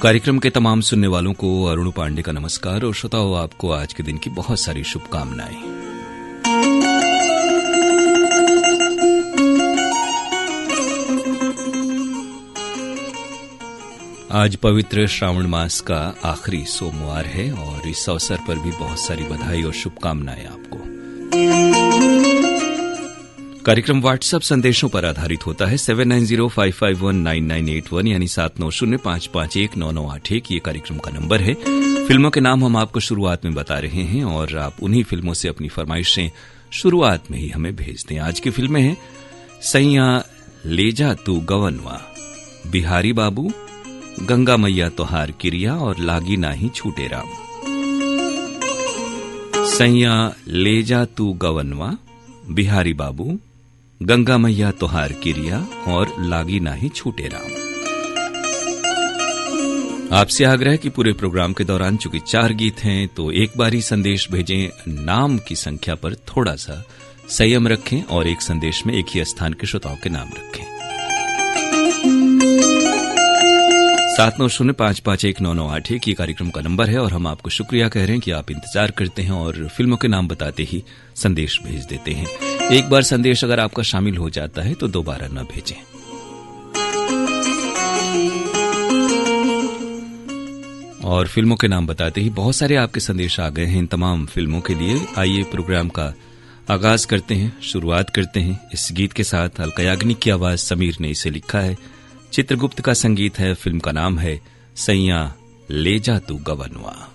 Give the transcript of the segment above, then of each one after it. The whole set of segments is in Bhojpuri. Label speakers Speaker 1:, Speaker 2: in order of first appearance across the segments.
Speaker 1: कार्यक्रम के तमाम सुनने वालों को अरुण पांडे का नमस्कार और श्रोताओं आपको आज के दिन की बहुत सारी शुभकामनाएं। आज पवित्र श्रावण मास का आखिरी सोमवार है और इस अवसर पर भी बहुत सारी बधाई और शुभकामनाएं आपको। कार्यक्रम व्हाट्सएप संदेशों पर आधारित होता है 7905519981 यानी 7905519981 ये कार्यक्रम का नंबर है। फिल्मों के नाम हम आपको शुरुआत में बता रहे हैं और आप उन्हीं फिल्मों से अपनी फरमाइशें शुरुआत में ही हमें भेज दें। आज की फिल्में हैं सैया ले जा तू गवनवा, बिहारी बाबू, गंगा मैया तोहार किरिया और लागी नाही छूटे राम। सैया ले जा तू गवनवा, बिहारी बाबू, गंगा मैया तोहार किरिया और लागी नाही छूटे राम। आपसे आग्रह कि पूरे प्रोग्राम के दौरान चूंकि 4 गीत हैं तो एक बार ही संदेश भेजें। नाम की संख्या पर थोड़ा सा संयम रखें और एक संदेश में एक ही स्थान के श्रोताओं के नाम रखें। 7905519981 ये कार्यक्रम का नंबर है और हम आपको शुक्रिया कह रहे हैं कि आप इंतजार करते हैं और फिल्मों के नाम बताते ही संदेश भेज देते हैं। एक बार संदेश अगर आपका शामिल हो जाता है तो दोबारा न भेजें। और फिल्मों के नाम बताते ही बहुत सारे आपके संदेश आ गए हैं इन तमाम फिल्मों के लिए। आइए प्रोग्राम का आगाज करते हैं, शुरुआत करते हैं इस गीत के साथ। अलका याग्निक की आवाज, समीर ने इसे लिखा है, चित्रगुप्त का संगीत है। फिल्म का नाम है सैया ले जा तू गवनवा।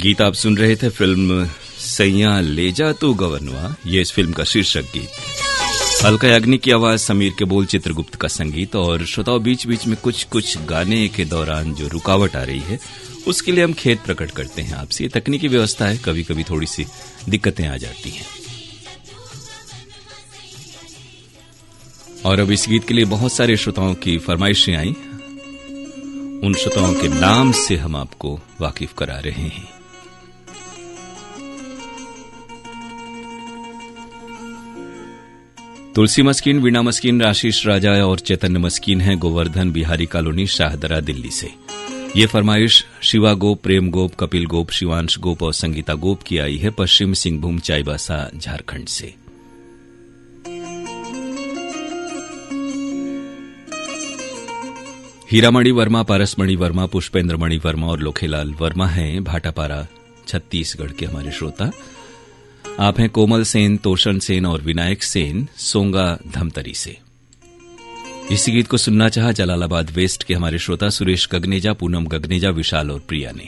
Speaker 1: गीत आप सुन रहे थे फिल्म सैया ले जा तू गवनवा, ये इस फिल्म का शीर्षक गीत। अलका याग्निक की आवाज, समीर के बोल, चित्रगुप्त का संगीत। और श्रोताओं, बीच बीच में कुछ गाने के दौरान जो रुकावट आ रही है उसके लिए हम खेद प्रकट करते हैं आपसे। ये तकनीकी व्यवस्था है, कभी कभी थोड़ी सी दिक्कतें आ जाती हैं। और अब इस गीत के लिए बहुत सारे श्रोताओं की फरमाइशें आई, उन श्रोताओं के नाम से हम आपको वाकिफ करा रहे हैं। तुलसी मस्कीन, वीणा मस्कीन, आशीष राजा और चैतन्य मस्कीन हैं गोवर्धन बिहारी कॉलोनी, शाहदरा, दिल्ली से। ये फरमाइश शिवा गोप, प्रेम गोप, कपिल गोप, शिवांश गोप और संगीता गोप की आई है पश्चिम सिंहभूम, चाईबासा, झारखंड से। हीरामणि वर्मा, पारसमणि वर्मा, पुष्पेंद्रमणि वर्मा और लोखेलाल वर्मा हैं भाटापारा, छत्तीसगढ़ के हमारे श्रोता। आप हैं कोमल सेन, तोशन सेन और विनायक सेन, सोंगा, धमतरी से। इसी गीत को सुनना चाहा जलालाबाद वेस्ट के हमारे श्रोता सुरेश गगनेजा, पूनम गगनेजा, विशाल और प्रिया ने।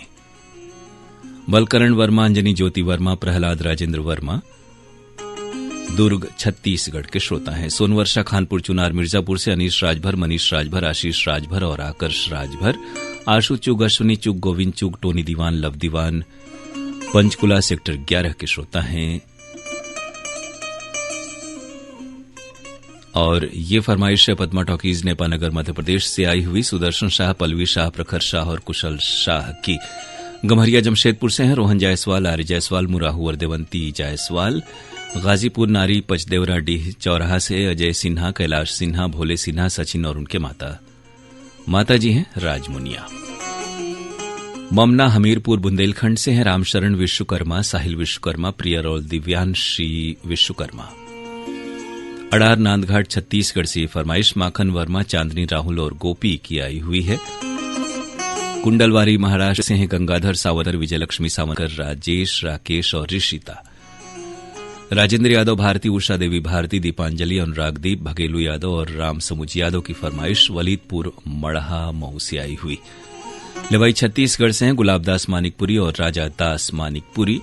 Speaker 1: बलकरण वर्मा, अंजनी ज्योति वर्मा, प्रहलाद राजेंद्र वर्मा दुर्ग, छत्तीसगढ़ के श्रोता हैं। सोनवर्षा, खानपुर चुनार, मिर्जापुर से अनीश राजभर, मनीष राजभर, आशीष राजभर और आकर्ष राजभर। आशु चुग, अश्विनी चुग, गोविंद चुग, टोनी दीवान, लव दीवान पंचकुला सेक्टर 11 के श्रोता हैं। और ये फरमाइश है पद्मा टॉकीज, नेपानगर, मध्य प्रदेश से आई हुई सुदर्शन शाह, पल्लवी शाह, प्रखर शाह और कुशल शाह की। गम्हरिया जमशेदपुर से हैं रोहन जायसवाल, आर्य जायसवाल, मुराहू वर्देवंती जायसवाल। गाजीपुर नारी पचदेवरा डीह चौराहा से अजय सिन्हा, कैलाश सिन्हा, भोले सिन्हा, सचिन और उनके माता जी हैं राजमुनिया। ममना हमीरपुर बुंदेलखंड से हैं रामशरण विश्वकर्मा, साहिल विश्वकर्मा, प्रियर और दिव्यांशी विश्वकर्मा। अडार नांदघाट छत्तीसगढ़ से फरमाइश माखन वर्मा, चांदनी राहुल और गोपी की आई हुई है। कुंडलवारी महाराष्ट्र से हैं गंगाधर सावंतर, विजयलक्ष्मी सावंतर, राजेश, राकेश और ऋषिता। राजेंद्र यादव, भारती, उषा देवी भारती, दीपांजलि, अनुरागदीप, भगेलू यादव और राम समुज यादव की फरमाइश वलीदपुर मड़हा मऊ से आई हुई। लेवाई छत्तीसगढ़ से हैं गुलाबदास मानिकपुरी और राजा दास मानिकपुरी।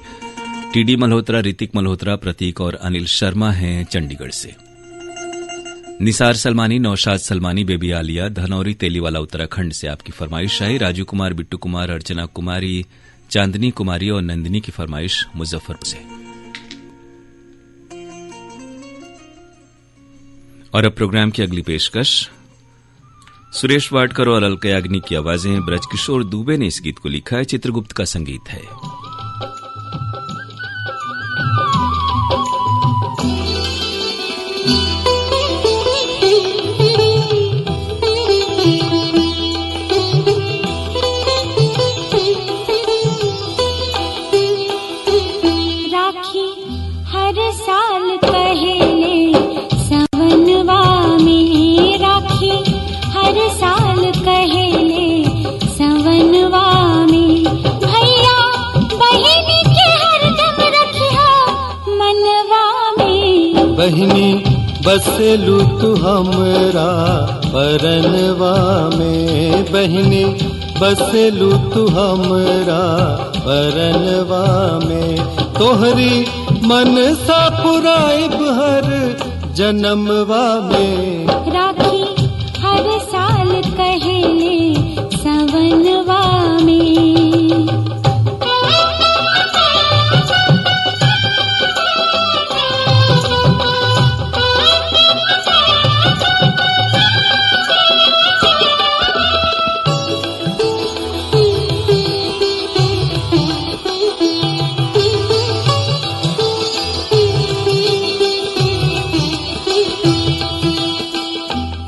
Speaker 1: टीडी मल्होत्रा, ऋतिक मल्होत्रा, प्रतीक और अनिल शर्मा हैं चंडीगढ़ से। निसार सलमानी, नौशाद सलमानी, बेबी आलिया, धनौरी, तेलीवाला, उत्तराखंड से आपकी फरमाइश आई। राजू कुमार, बिट्टू कुमार, अर्चना कुमारी, चांदनी कुमारी और नंदिनी की फरमाइश मुजफ्फरपुर से। और अब प्रोग्राम की अगली पेशकश सुरेश वाडकर और अलका याग्निक की आवाजें। ब्रजकिशोर दुबे ने इस गीत को लिखा है, चित्रगुप्त का संगीत है।
Speaker 2: राखी हर साल पहले सवनवा में, राखी हर साल कहले सवनवा में, भैया बहिनी के हरदम रखिया मनवा में।
Speaker 3: बहिनी बसेलू तू हमरा परनवा में, बहिनी बसेलू तू हमरा परनवा में। तोहरी मन सा पुराइब हर जन्मवा में।
Speaker 2: राखी हर साल कहले सवनवा में।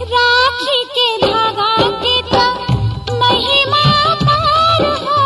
Speaker 2: राखी के धागा के तो महिमा पार हो,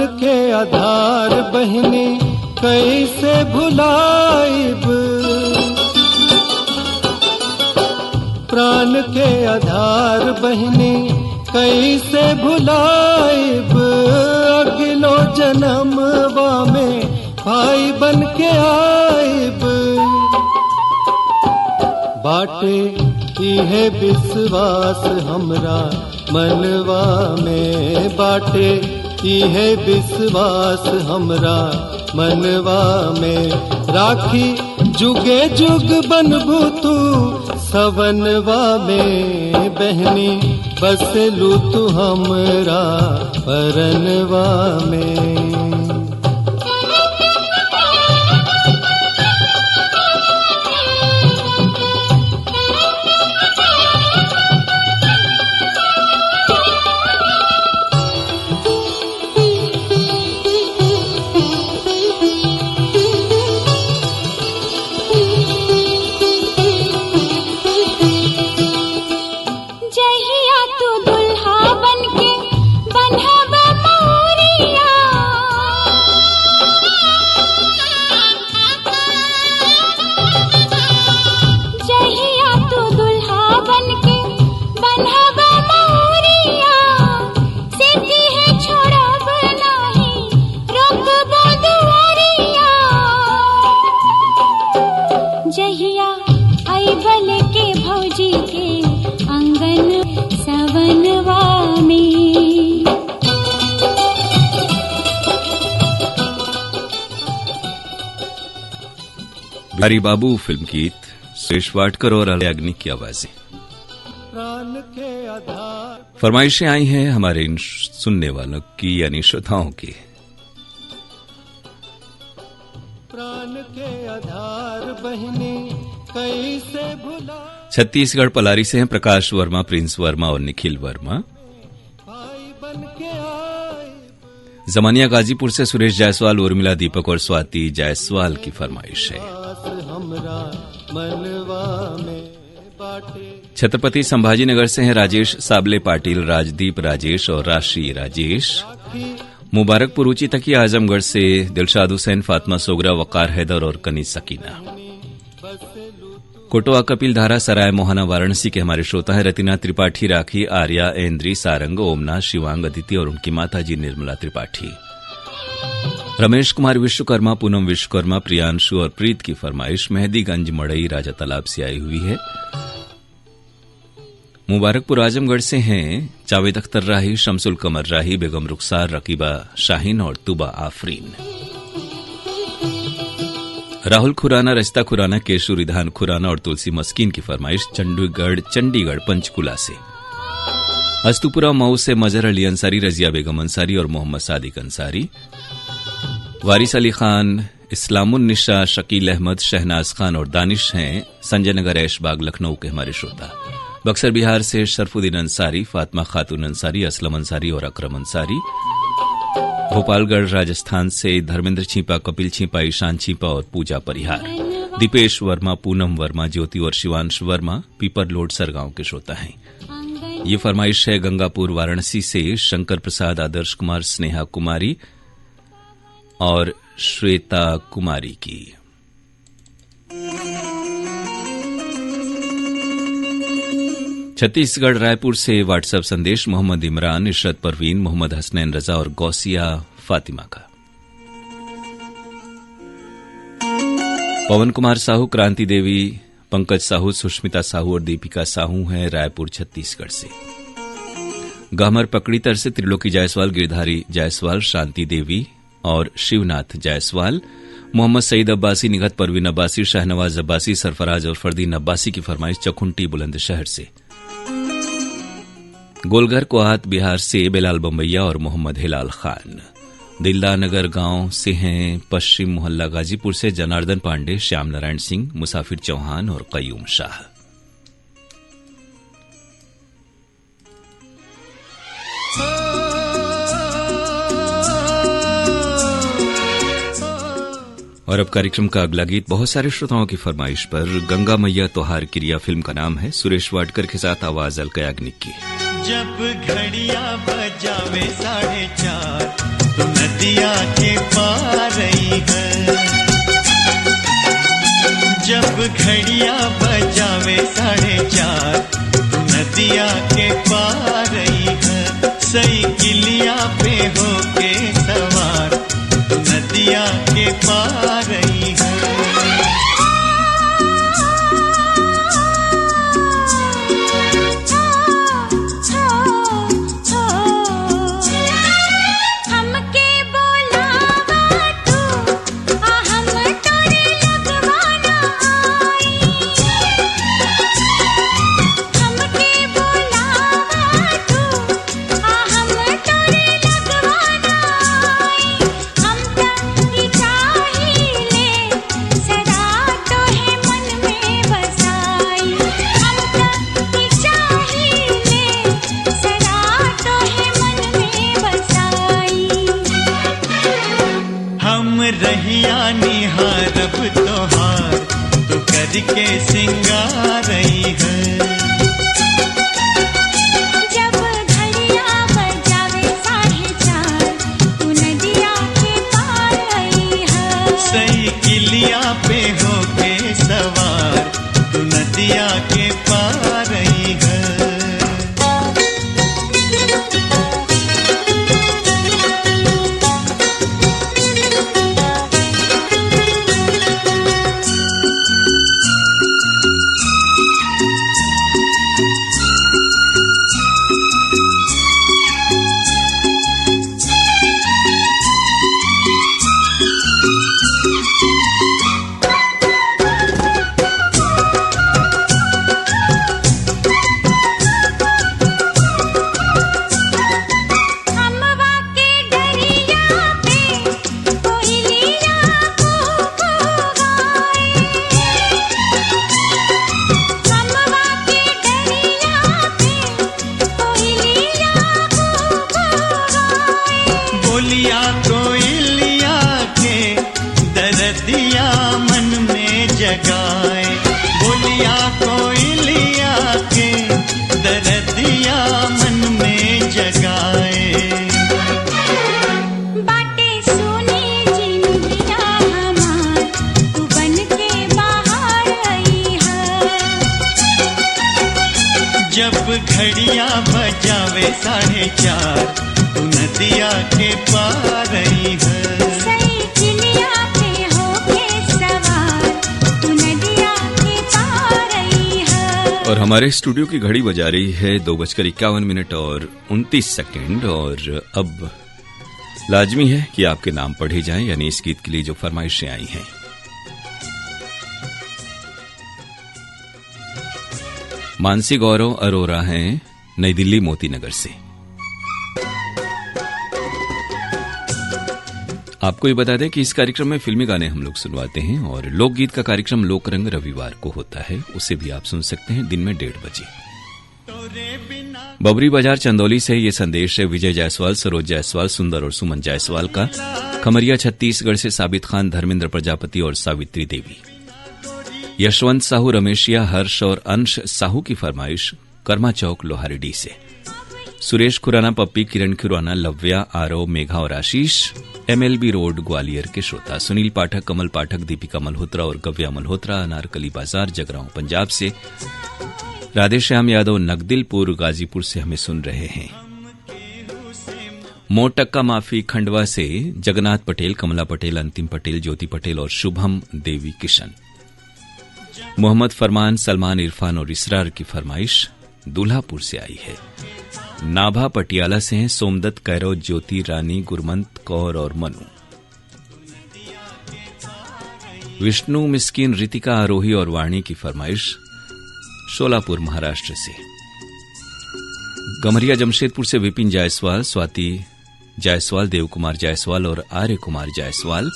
Speaker 3: प्राण के आधार बहिनी कैसे भुलाइब, प्राण के आधार बहिनी कैसे भुलाइब, अगलो जन्मवा में भाई बन के आइब। बाटे इहे विश्वास हमरा मनवा में, बाटे इहे विश्वास हमरा मनवा में, राखी जुगे जुग बनबू तू सवनवा में, बहनी बसलू तू हमरा परनवा में।
Speaker 1: बिहारी बाबू फिल्म गीत, सुरेश वाडकर और अलयाग्निक की आवाजें। फरमाइशें आई हैं हमारे इन सुनने वालों की यानी श्रोताओं की।
Speaker 3: प्राण के आधार बहिनी कैसे भुला।
Speaker 1: छत्तीसगढ़ पलारी से हैं प्रकाश वर्मा, प्रिंस वर्मा और निखिल वर्मा। जमानिया गाजीपुर से सुरेश जायसवाल, उर्मिला, दीपक और स्वाति जायसवाल की फरमाइश है। छत्रपति संभाजीनगर से हैं राजेश साबले पाटिल, राजदीप राजेश और राशि राजेश। मुबारकपुर ऊंची तकी आजमगढ़ से दिलशाद हुसैन, फातिमा सोगरा, वकार हैदर और कनी सकीना। कोटवा कपिल धारा सराय मोहना वाराणसी के हमारे श्रोता हैं रतिना त्रिपाठी, राखी, आर्या, ऐन्द्री, सारंग, ओमना, शिवांग, अदिति और उनकी माताजी निर्मला त्रिपाठी। रमेश कुमार विश्वकर्मा, पूनम विश्वकर्मा, प्रियांशु और प्रीत की फरमाइश मेहदीगंज मड़ई राजा तालाब से आई हुई है। मुबारकपुर आजमगढ़ से हैं जावेद अख्तर राही, शमसुल कमर राही, बेगम रुखसार, रकीबा शाहीन और तुबा आफरीन। राहुल खुराना, रस्ता खुराना, केशु रिधान खुराना और तुलसी मस्कीन की फरमाइश चंडीगढ़ पंचकुला से। अस्तुपुरा मऊ से मजहर अली अंसारी, रजिया बेगम अंसारी और मोहम्मद सादिक अंसारी। वारिस अली खान, इस्लामुन निशा, शकील अहमद, शहनाज खान और दानिश हैं संजय नगर ऐशबाग लखनऊ के हमारे श्रोता। बक्सर बिहार से शरफुद्दीन अंसारी, फातिमा खातून अंसारी, असलम अंसारी और अकरम अंसारी। भोपालगढ़ राजस्थान से धर्मेंद्र छीपा, कपिल छीपा, ईशान छीपा और पूजा परिहार। दीपेश वर्मा, पूनम वर्मा, ज्योति और शिवांश वर्मा पीपर लोड सरगांव के श्रोता हैं। ये फरमाइश है गंगापुर वाराणसी से शंकर प्रसाद, आदर्श कुमार, स्नेहा कुमारी और श्वेता कुमारी की। छत्तीसगढ़ रायपुर से व्हाट्सएप संदेश मोहम्मद इमरान, इशरत परवीन, मोहम्मद हसनैन रजा और गौसिया फातिमा का। पवन कुमार साहू, क्रांति देवी, पंकज साहू, सुष्मिता साहू और दीपिका साहू हैं रायपुर छत्तीसगढ़ से। गहमर पकड़ीतर से त्रिलोकी जायसवाल, गिरधारी जायसवाल, शांति देवी और शिवनाथ जायसवाल। मोहम्मद सईद अब्बासी, निगत परवीन अब्बासी, शाहनवाज अब्बासी, सरफराज और फरदीन अब्बासी की फरमाइश चखुंटी बुलंदशहर से। गोलघर कोहात बिहार से बेलाल बम्बैया और मोहम्मद हिलाल खान। दिलदार नगर गांव से हैं पश्चिम मोहल्ला गाजीपुर से जनार्दन पांडे, श्याम नारायण सिंह, मुसाफिर चौहान और कयूम शाह। और अब कार्यक्रम का अगला गीत बहुत सारे श्रोताओं की फरमाइश पर गंगा मैया तोहार क्रिया फिल्म का नाम है। सुरेश वाडकर के साथ आवाज अलका याग्निक की।
Speaker 4: जब घड़िया बजावे 4:30 तो नदिया के पार रही है। जब घड़िया बजावे 4:30 तो नदिया के पार रही है। सही किलिया पे होके सवार तो नदिया के पार रही है। रहिया निहारब तोहार तो करके सिंगार रही है।
Speaker 2: जब घड़िया बजावे 4:30 तो नदिया के पार रही है।
Speaker 4: सही किलिया पे होके सवार तो नदिया के पार रही है। घड़िया बजावे 4:30 तो नदिया के पार रही है।
Speaker 2: सही किलिया पे होके सवार तो नदिया के पार रही है।
Speaker 1: और हमारे स्टूडियो की घड़ी बजा रही है 2:51 और 29 सेकंड। और अब लाजमी है कि आपके नाम पढ़े जाएं, यानी इस गीत के लिए जो फरमाइशें आई हैं। मानसी गौरव अरोरा हैं नई दिल्ली मोती नगर से। आपको ये बता दें कि इस कार्यक्रम में फिल्मी गाने हम लोग सुनवाते हैं और लोकगीत का कार्यक्रम लोकरंग रविवार को होता है। उसे भी आप सुन सकते हैं दिन में 1:30 बजे। बबरी बाजार चंदौली से ये संदेश है विजय जायसवाल, सरोज जायसवाल, सुंदर और सुमन जायसवाल का। खमरिया छत्तीसगढ़ से साबित खान, धर्मेंद्र प्रजापति और सावित्री देवी। यशवंत साहू, रमेशिया, हर्ष और अंश साहू की फरमाइश कर्मा चौक लोहारेडी से। सुरेश खुराना, पप्पी, किरण खुराना, लव्या, आरव, मेघा और आशीष MLB रोड ग्वालियर के श्रोता। सुनील पाठक, कमल पाठक, दीपिका मल्होत्रा और गव्या मल्होत्रा अनारकली बाजार जगरांव पंजाब से। राधेश्याम यादव नगदिलपुर गाजीपुर से हमें सुन रहे हैं। मोटक्का माफी खंडवा से जगन्नाथ पटेल, कमला पटेल, अंतिम पटेल, ज्योति पटेल और शुभम देवी किशन। मोहम्मद फरमान, सलमान, इरफान और इसरार की फरमाइश दूल्हापुर से आई है। नाभा पटियाला से हैं सोमदत्त, कैरव, ज्योति, रानी, गुरमंत कौर और मनु। विष्णु, मिस्किन, रितिका, आरोही और वाणी की फरमाइश शोलापुर महाराष्ट्र से। गमरिया जमशेदपुर से विपिन जायसवाल, स्वाति जायसवाल, देवकुमार जायसवाल और आर्य कुमार जायसवाल।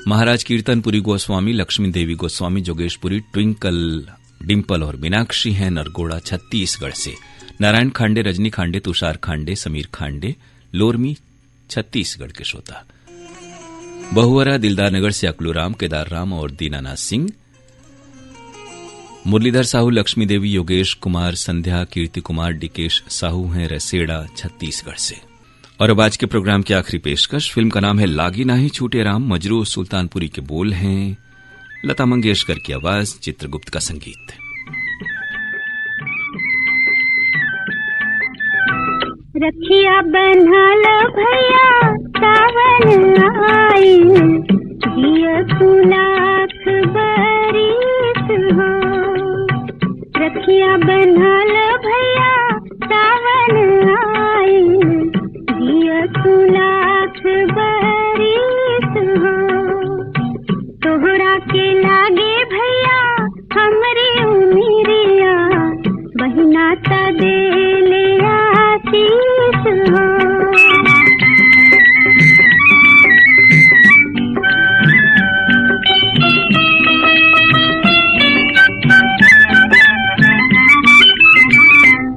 Speaker 1: महाराज कीर्तनपुरी गोस्वामी, लक्ष्मी देवी गोस्वामी, जोगेशपुरी, ट्विंकल, डिम्पल और मीनाक्षी हैं नरगोड़ा छत्तीसगढ़ से। नारायण खांडे, रजनी खांडे, तुषार खांडे, समीर खांडे, लोरमी छत्तीसगढ़ के श्रोता। बहुवरा दिलदार नगर से अकलूराम, केदार राम और दीनानाथ सिंह। मुरलीधर साहू, लक्ष्मी देवी, योगेश कुमार, संध्या, कीर्ति कुमार, डिकेश साहू हैं रसेड़ा छत्तीसगढ़ से। और अब आज के प्रोग्राम की आखिरी पेशकश। फिल्म का नाम है लागी नाही छूटे राम। मजरू सुल्तानपुरी के बोल हैं, लता मंगेशकर की आवाज, चित्रगुप्त का संगीत।
Speaker 2: रखिया बन्हाल भैया सावन आई, जिया लाख बरिस हो। रखिया बन्हाल भैया सावन आई, जिया लाख बरिस हो। तोहरा के लागे भैया हमरी उमिरिया, बहिना ता दे ले आशीष हो।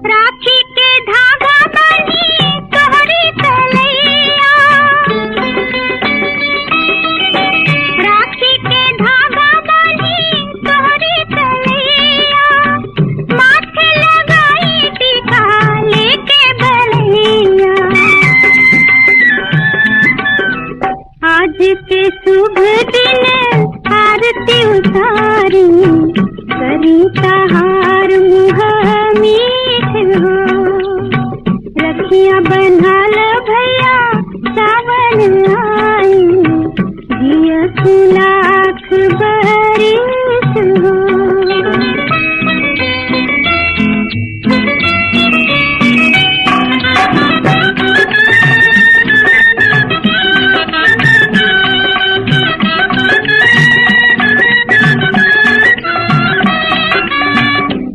Speaker 2: राखी के धागा बांधी तोहरी तलैया, राखी के धागा बांधी तोहरी तलैया, माथे लगाई टीका लेके बलैया। आज के शुभ दिन आरती उतारी, करी सहार मुँह मीठ हो। रखिया बन्हाल भैया सावन आई, जिया लाख बरिस हो।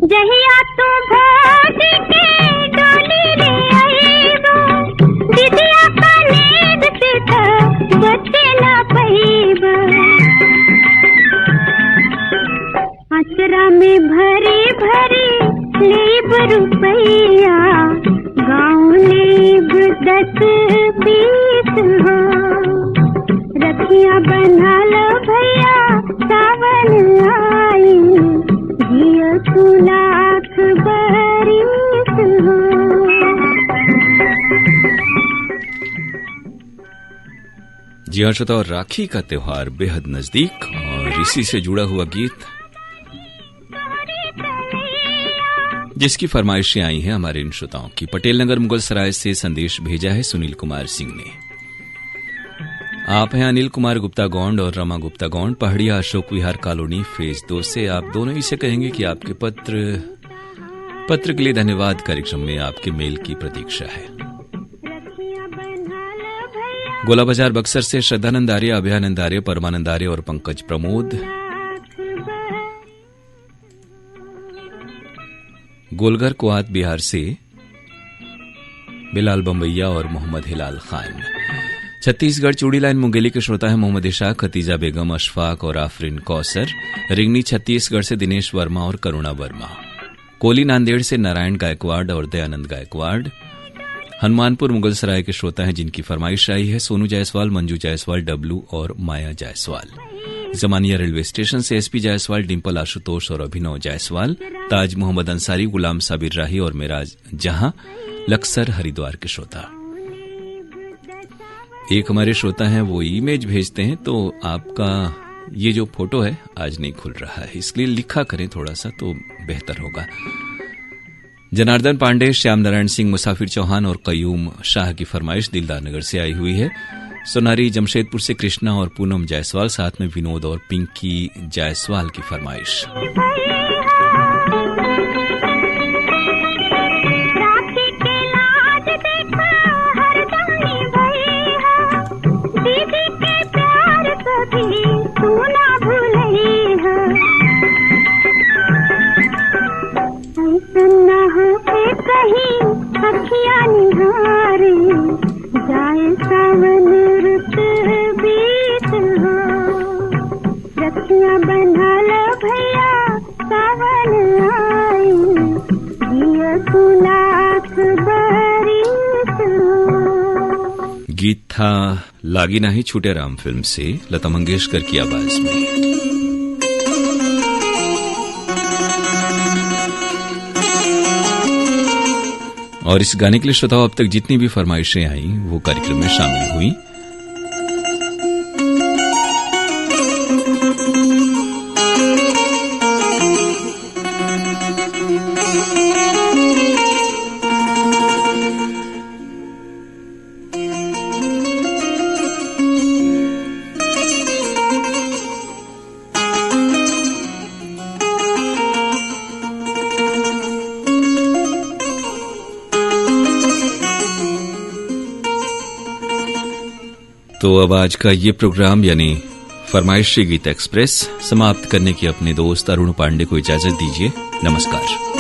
Speaker 2: जहिया तू भोज के डोली ले आईबो, दिदिया का नींद से तो बचे ना पईबो। अचरा में भरी भरी लेब रुपैया, गाँव लेब 10-20 हो। रखिया बन्हाल भैया सावन आई, जिया लाख बरिस हो।
Speaker 1: जी हाँ श्रोता, और राखी का त्योहार बेहद नजदीक, और इसी से जुड़ा हुआ गीत जिसकी फरमाइशें आई हैं हमारे इन श्रोताओं की। पटेल नगर मुगल सराय से संदेश भेजा है सुनील कुमार सिंह ने। आप हैं अनिल कुमार गुप्ता गौंड और रमा गुप्ता गौंड, पहाड़िया अशोक विहार कॉलोनी फेज 2 से। आप दोनों ही से कहेंगे कि आपके पत्र के लिए धन्यवाद। कार्यक्रम में आपके मेल की प्रतीक्षा है। गोला बाजार बक्सर से श्रद्धानंद आर्य, अभयानंद आर्य, परमानंद आर्य और पंकज प्रमोद। गोलघर कुआत बिहार से बिलाल बम्बैया और मोहम्मद हिलाल खान। छत्तीसगढ़ चूड़ी लाइन मुंगेली के श्रोता है मोहम्मद इशाक, खतीजा बेगम, अशफाक और आफरीन कौसर। रिंगनी छत्तीसगढ़ से दिनेश वर्मा और करुणा वर्मा। कोली नांदेड़ से नारायण गायकवाड़ और दयानंद गायकवाड़। हनुमानपुर मुगल सराय के श्रोता हैं जिनकी फरमाइश आई है सोनू जायसवाल, मंजू जायसवाल, डब्लू और माया जायसवाल। जमानिया रेलवे स्टेशन से एसपी जायसवाल, डिम्पल आशुतोष और अभिनव जायसवाल। ताज मोहम्मद अंसारी, गुलाम साबिर राही और मेराज जहां, लक्सर हरिद्वार के श्रोता। एक हमारे श्रोता हैं वो इमेज भेजते हैं, तो आपका ये जो फोटो है आज नहीं खुल रहा है, इसलिए लिखा करें थोड़ा सा तो बेहतर होगा। जनार्दन पांडे, श्याम नारायण सिंह, मुसाफिर चौहान और कयूम शाह की फरमाइश दिलदार नगर से आई हुई है। सोनारी जमशेदपुर से कृष्णा और पूनम जायसवाल, साथ में विनोद और पिंकी जायसवाल की फरमाइश। गीत था लागी नाही छूटे राम फिल्म से, लता मंगेशकर की आवाज में। और इस गाने के लिए श्रोताओं अब तक जितनी भी फरमाइशें आई वो कार्यक्रम में शामिल हुई। तो अब आज का ये प्रोग्राम यानी फरमाइशी गीत एक्सप्रेस समाप्त करने की अपने दोस्त अरुण पांडे को इजाजत दीजिए। नमस्कार।